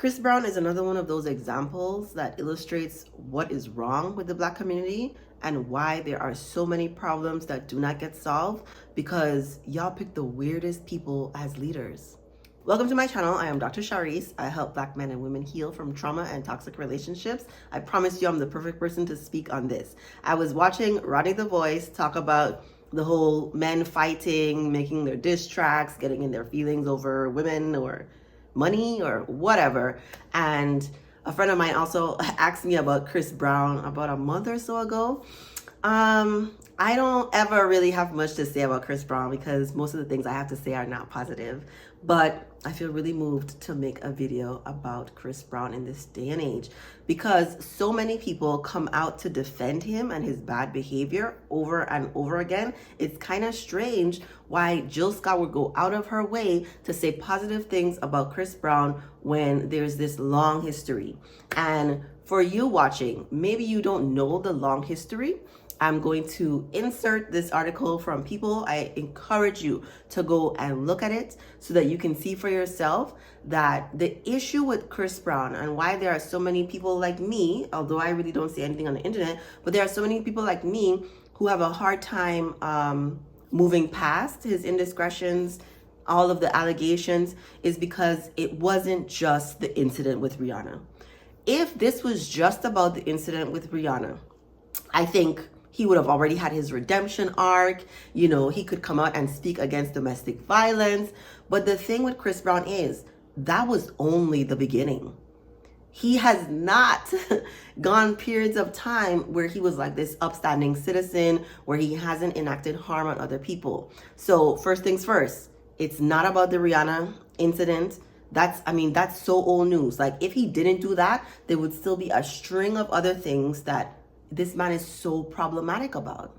Chris Brown is another one of those examples that illustrates what is wrong with the Black community and why there are so many problems that do not get solved because y'all pick the weirdest people as leaders. Welcome to my channel. I am Dr. Sharice. I help Black men and women heal from trauma and toxic relationships. I promise you I'm the perfect person to speak on this. I was watching Rodney the Voice talk about the whole men fighting, making their diss tracks, getting in their feelings over women or money or whatever. And a friend of mine also asked me about Chris Brown about a month or so ago. I don't ever really have much to say about Chris Brown because most of the things I have to say are not positive, but I feel really moved to make a video about Chris Brown in this day and age because so many people come out to defend him and his bad behavior over and over again. It's kind of strange why Jill Scott would go out of her way to say positive things about Chris Brown when there's this long history. And for you watching, maybe you don't know the long history. I'm going to insert this article from People. I encourage you to go and look at it so that you can see for yourself that the issue with Chris Brown and why there are so many people like me, although I really don't see anything on the internet, but there are so many people like me who have a hard time moving past his indiscretions, all of the allegations, is because it wasn't just the incident with Rihanna. If this was just about the incident with Rihanna, I think he would have already had his redemption arc. You know, he could come out and speak against domestic violence. But the thing with Chris Brown is that was only the beginning. He has not gone periods of time where he was like this upstanding citizen, where he hasn't enacted harm on other people. So first things first, it's not about the Rihanna incident. That's so old news. Like if he didn't do that, there would still be a string of other things that this man is so problematic about.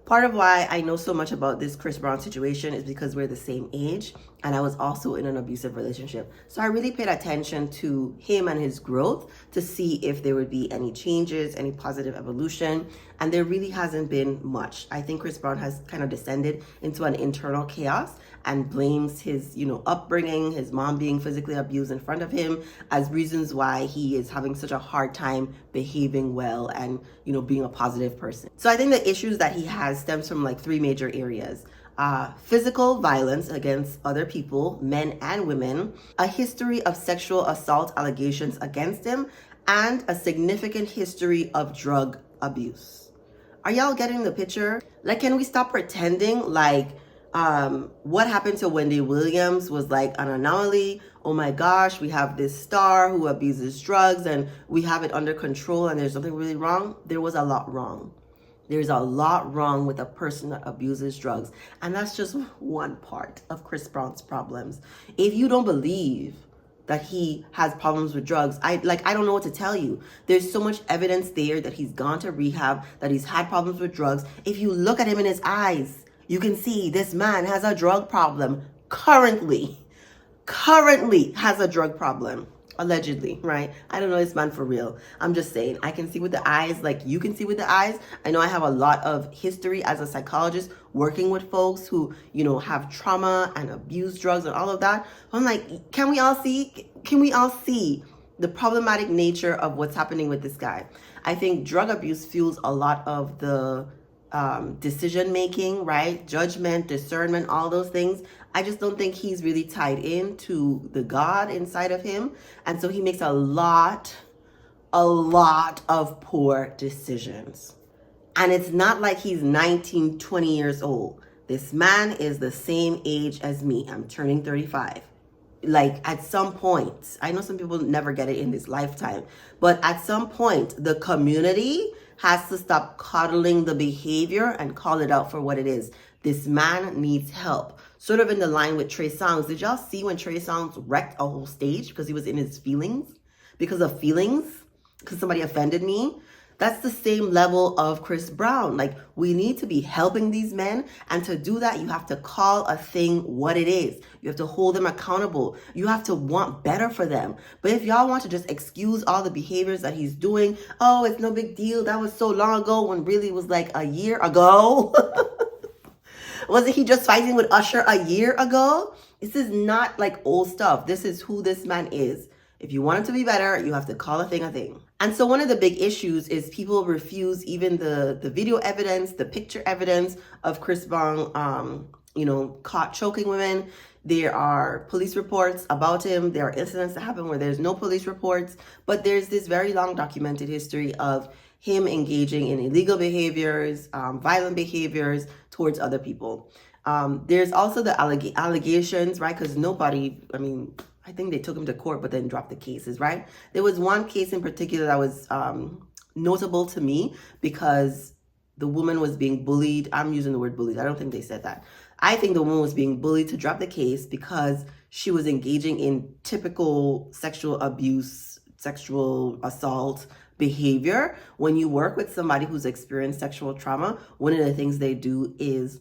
Part of why I know so much about this Chris Brown situation is because we're the same age and I was also in an abusive relationship. So I really paid attention to him and his growth to see if there would be any changes, any positive evolution. And there really hasn't been much. I think Chris Brown has kind of descended into an internal chaos and blames his, upbringing, his mom being physically abused in front of him as reasons why he is having such a hard time behaving well and, being a positive person. So I think the issues that he has stems from like three major areas. Physical violence against other people, men and women, a history of sexual assault allegations against him, and a significant history of drug abuse. Are y'all getting the picture? Like, can we stop pretending like what happened to Wendy Williams was like an anomaly? Oh my gosh, we have this star who abuses drugs and we have it under control and there's nothing really wrong. There was a lot wrong. There's a lot wrong with a person that abuses drugs. And that's just one part of Chris Brown's problems. If you don't believe that he has problems with drugs, I don't know what to tell you. There's so much evidence there that he's gone to rehab, that he's had problems with drugs. If you look at him in his eyes, you can see this man has a drug problem currently has a drug problem. Allegedly, right? I don't know this man for real. I'm just saying, I can see with the eyes, like you can see with the eyes. I know I have a lot of history as a psychologist working with folks who, have trauma and abuse drugs and all of that. I'm like, can we all see the problematic nature of what's happening with this guy? I think drug abuse fuels a lot of the decision making, right? Judgment, discernment, all those things. I just don't think he's really tied into the God inside of him. And so he makes a lot of poor decisions. And it's not like he's 19, 20 years old. This man is the same age as me. I'm turning 35. Like at some point, I know some people never get it in this lifetime, but at some point, the community has to stop coddling the behavior and call it out for what it is. This man needs help. Sort of in the line with Trey Songz. Did y'all see when Trey Songz wrecked a whole stage because he was in his feelings? Because somebody offended me? That's the same level of Chris Brown. Like, we need to be helping these men. And to do that, you have to call a thing what it is. You have to hold them accountable. You have to want better for them. But if y'all want to just excuse all the behaviors that he's doing, oh, it's no big deal. That was so long ago, when really it was like a year ago. Wasn't he just fighting with Usher a year ago? This is not like old stuff. This is who this man is. If you want it to be better, you have to call a thing a thing. And so one of the big issues is people refuse even the video evidence, the picture evidence of Chris Brown, caught choking women. There are police reports about him. There are incidents that happen where there's no police reports, but there's this very long documented history of him engaging in illegal behaviors, violent behaviors towards other people. There's also the allegations, right? Because I think they took him to court, but then dropped the cases, right? There was one case in particular that was notable to me because the woman was being bullied. I'm using the word bullied. I don't think they said that. I think the woman was being bullied to drop the case because she was engaging in typical sexual abuse, sexual assault behavior. When you work with somebody who's experienced sexual trauma, one of the things they do is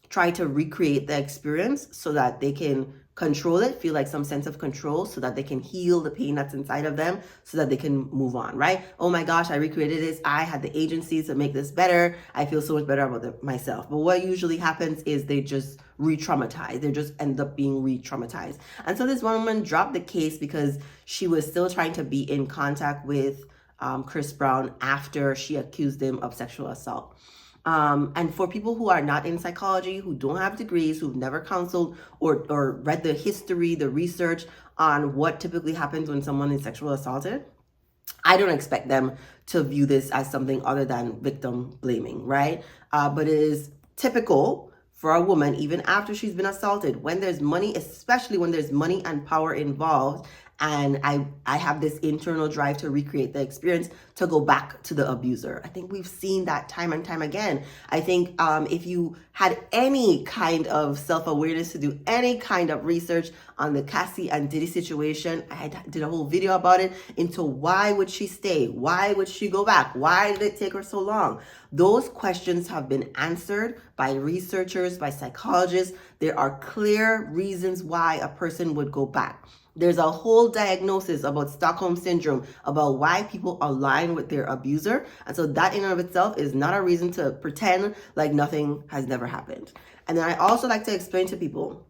try to recreate the experience so that they can control it, feel like some sense of control, so that they can heal the pain that's inside of them, so that they can move on, right? Oh my gosh, I recreated this. I had the agency to make this better. I feel so much better about myself. But what usually happens is they just re-traumatize. They just end up being re-traumatized. And so this woman dropped the case because she was still trying to be in contact with Chris Brown after she accused him of sexual assault. And for people who are not in psychology, who don't have degrees, who've never counseled or read the history, the research on what typically happens when someone is sexually assaulted, I don't expect them to view this as something other than victim blaming, right? But it is typical for a woman, even after she's been assaulted, when there's money, especially when there's money and power involved, and I have this internal drive to recreate the experience, to go back to the abuser. I think we've seen that time and time again. I think if you had any kind of self-awareness to do any kind of research on the Cassie and Diddy situation, I did a whole video about it, into why would she stay? Why would she go back? Why did it take her so long? Those questions have been answered by researchers, by psychologists. There are clear reasons why a person would go back. There's a whole diagnosis about Stockholm Syndrome, about why people align with their abuser. And so that in and of itself is not a reason to pretend like nothing has never happened. And then I also like to explain to people,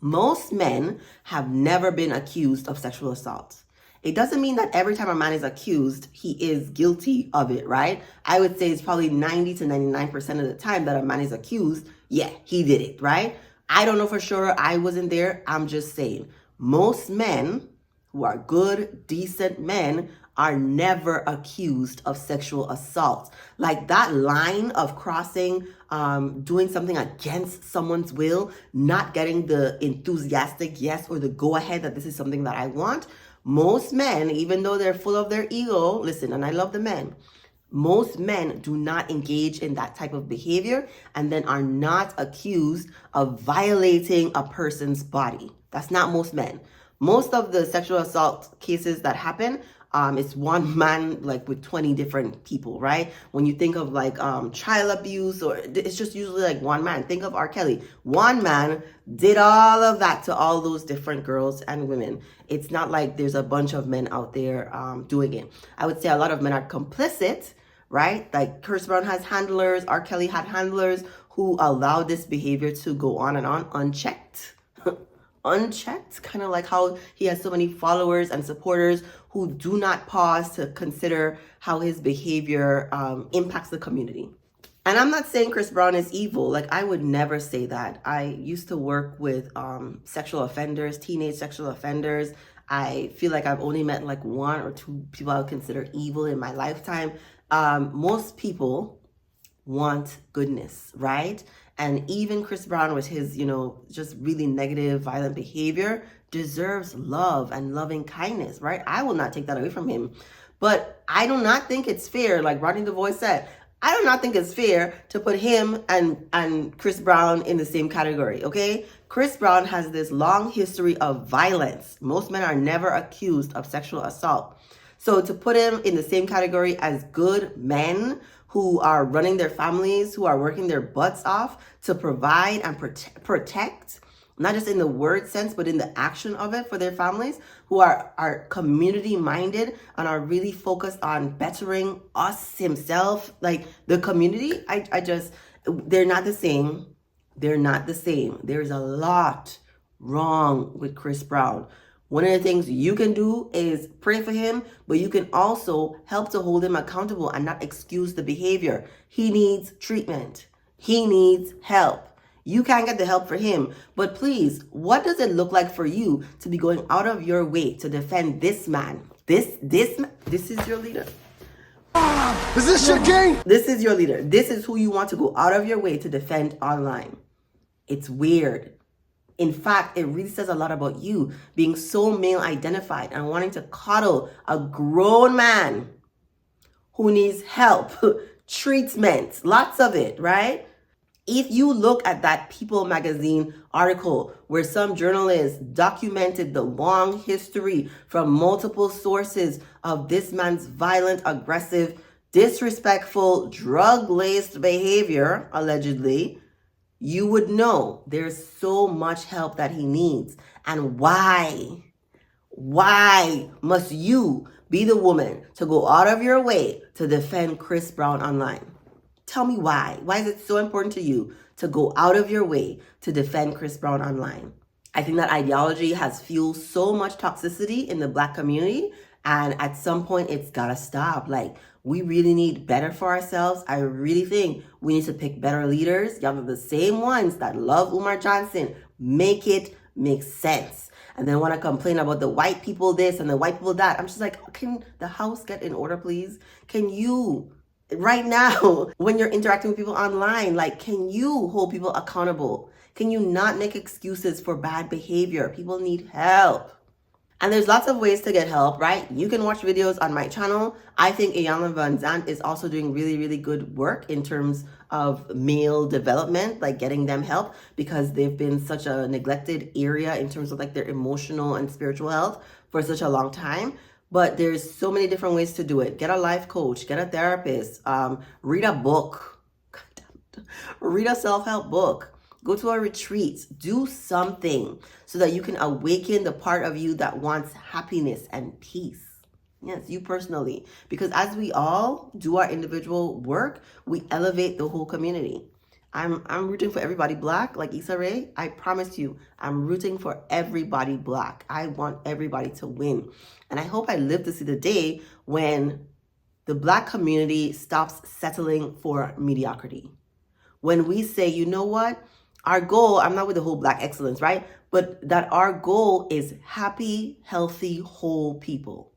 most men have never been accused of sexual assault. It doesn't mean that every time a man is accused, he is guilty of it, right? I would say it's probably 90 to 99% of the time that a man is accused, yeah, he did it, right? I don't know for sure. I wasn't there. I'm just saying. Most men who are good, decent men are never accused of sexual assault. Like that line of crossing, doing something against someone's will, not getting the enthusiastic yes or the go ahead that this is something that I want. Most men, even though they're full of their ego, listen, and I love the men, most men do not engage in that type of behavior and then are not accused of violating a person's body. That's not most men. Most of the sexual assault cases that happen, it's one man like with 20 different people, right? When you think of like child abuse, or it's just usually like one man. Think of R. Kelly. One man did all of that to all those different girls and women. It's not like there's a bunch of men out there doing it. I would say a lot of men are complicit, right? Like Chris Brown has handlers, R. Kelly had handlers who allowed this behavior to go on and on unchecked. Unchecked, kind of like how he has so many followers and supporters who do not pause to consider how his behavior impacts the community. And I'm not saying Chris Brown is evil. Like, I would never say that. I used to work with sexual offenders, teenage sexual offenders. I feel like I've only met like one or two people I would consider evil in my lifetime. Most people want goodness, right? And even Chris Brown with his, just really negative, violent behavior deserves love and loving kindness, right? I will not take that away from him. But I do not think it's fair, like Rodney the Voice said, I do not think it's fair to put him and Chris Brown in the same category, okay? Chris Brown has this long history of violence. Most men are never accused of sexual assault. So to put him in the same category as good men who are running their families, who are working their butts off to provide and protect, not just in the word sense, but in the action of it for their families, who are community minded and are really focused on bettering us himself, like the community, they're not the same. They're not the same. There's a lot wrong with Chris Brown. One of the things you can do is pray for him, but you can also help to hold him accountable and not excuse the behavior. He needs treatment. He needs help. You can't get the help for him, but please, what does it look like for you to be going out of your way to defend this man? This is your leader. Is this your game? This is your leader. This is who you want to go out of your way to defend online. It's weird. In fact, it really says a lot about you being so male identified and wanting to coddle a grown man who needs help, treatment, lots of it, right? If you look at that People magazine article where some journalists documented the long history from multiple sources of this man's violent, aggressive, disrespectful, drug-laced behavior, allegedly, you would know there's so much help that he needs. And why? Why must you be the woman to go out of your way to defend Chris Brown online? Tell me why. Why is it so important to you to go out of your way to defend Chris Brown online? I think that ideology has fueled so much toxicity in the Black community, and at some point it's gotta stop. Like, we really need better for ourselves. I really think we need to pick better leaders. Y'all are the same ones that love Umar Johnson. Make it make sense. And then want to complain about the white people this and the white people that. I'm just like, can the house get in order, please? Can you, right now, when you're interacting with people online, like, can you hold people accountable? Can you not make excuses for bad behavior? People need help. And there's lots of ways to get help, right? You can watch videos on my channel. I think Iyanla Van Zandt is also doing really, really good work in terms of male development, like getting them help, because they've been such a neglected area in terms of like their emotional and spiritual health for such a long time. But there's so many different ways to do it. Get a life coach, get a therapist, read a book, read a self-help book. Go to a retreat, do something so that you can awaken the part of you that wants happiness and peace. Yes, you personally. Because as we all do our individual work, we elevate the whole community. I'm rooting for everybody Black, like Issa Rae. I promise you, I'm rooting for everybody Black. I want everybody to win. And I hope I live to see the day when the Black community stops settling for mediocrity. When we say, you know what? Our goal, I'm not with the whole Black excellence, right? But that our goal is happy, healthy, whole people.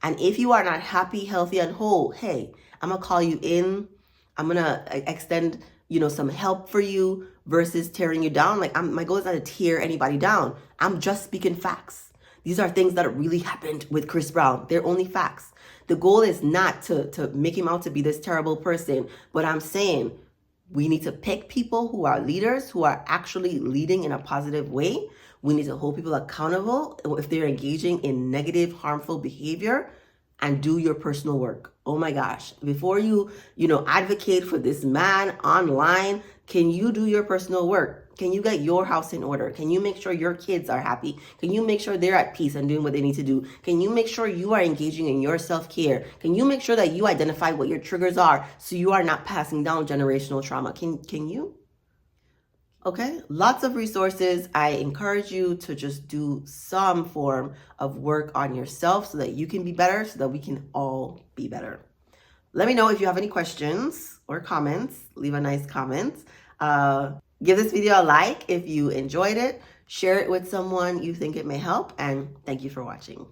And if you are not happy, healthy, and whole, hey, I'm going to call you in. I'm going to extend, some help for you versus tearing you down. Like, my goal is not to tear anybody down. I'm just speaking facts. These are things that really happened with Chris Brown. They're only facts. The goal is not to make him out to be this terrible person, but I'm saying we need to pick people who are leaders, who are actually leading in a positive way. We need to hold people accountable if they're engaging in negative, harmful behavior, and do your personal work. Oh my gosh. Before you, advocate for this man online, can you do your personal work? Can you get your house in order? Can you make sure your kids are happy? Can you make sure they're at peace and doing what they need to do? Can you make sure you are engaging in your self-care? Can you make sure that you identify what your triggers are so you are not passing down generational trauma? Can you? Okay, lots of resources. I encourage you to just do some form of work on yourself so that you can be better, so that we can all be better. Let me know if you have any questions or comments. Leave a nice comment. Give this video a like if you enjoyed it. Share it with someone you think it may help. And thank you for watching.